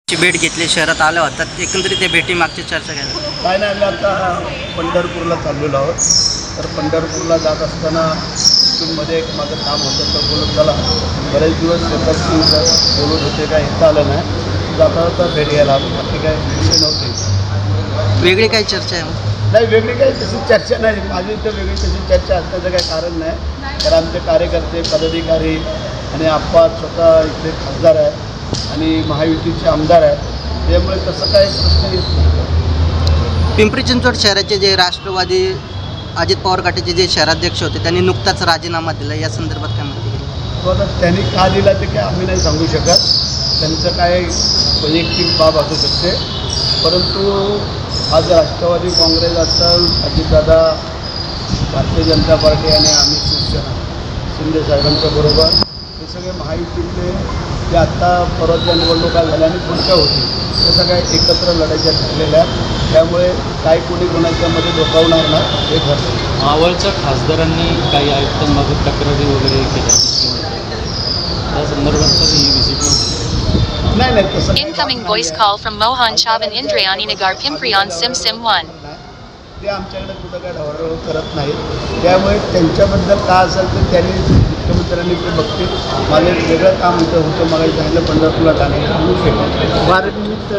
ची भेट घेतली, शहरात आल्या होतात. एकंदरीत त्या भेटीमागची चर्चा काय झाली? काय नाही, आम्ही आता पंढरपूरला चाललेलो आहोत. तर पंढरपूरला जात असताना तिथूनमध्ये एक माझं काम होतं, तर बोलत चला बरेच दिवस शेतात बोलत होते, काय येता आलं नाही, जाता जाता भेट घ्यायला बाकी काय विषय नव्हते. वेगळी काय चर्चा आहे मग? नाही, वेगळी काही तशी चर्चा नाही, माझी इथं वेगळी तशी चर्चा असण्याचं काही कारण नाही. तर आमचे कार्यकर्ते, पदाधिकारी आणि आप्पा स्वतः इथले खासदार आहे आणि महायुतीचे आमदार आहेत, त्यामुळे तसं काही प्रश्न येत नाही. पिंपरी चिंचवड शहराचे जे राष्ट्रवादी अजित पवार गटाचे जे शहराध्यक्ष होते त्यांनी नुकताच राजीनामा दिला, या संदर्भात काय म्हणते? तो आता त्यांनी का दिला ते काय आम्ही नाही सांगू शकत, त्यांचं काय वैयक्तिक बाब असू शकते. परंतु आज राष्ट्रवादी काँग्रेस असेल, अजितदादा, भारतीय जनता पार्टी आणि आम्ही शिवसेना शिंदे साहेबांच्या बरोबर हे सगळे महायुतीतले जे आत्ता परवाच्या निवडणुका झाल्या आणि पुढच्या होतील ते सगळ्या एकत्र लढायच्या ठरलेल्या आहेत. त्यामुळे काय कोणी कोणाच्यामध्ये डोकावणार नाही हे ठरलं. मावळच्या खासदारांनी काही आयुक्तांबाबत तक्रारी वगैरे केल्या, त्या संदर्भात तर ही व्हिजिट नाही नाही तसं Incoming voice call from Mohan Chavan Indrayani Nagar Pimpri on Sim 1. ते आमच्याकडे कुठं काय ढवळाढवळ करत नाहीत. त्यामुळे त्यांच्याबद्दल काय असेल तर त्यांनी मुख्यमंत्र्यांनी ते बघतील. माझं वेगळं काम इथं होतं, मला सांगितलं पंढरपूरला जाण्याचं म्हणून केलं. भारतनिमित्त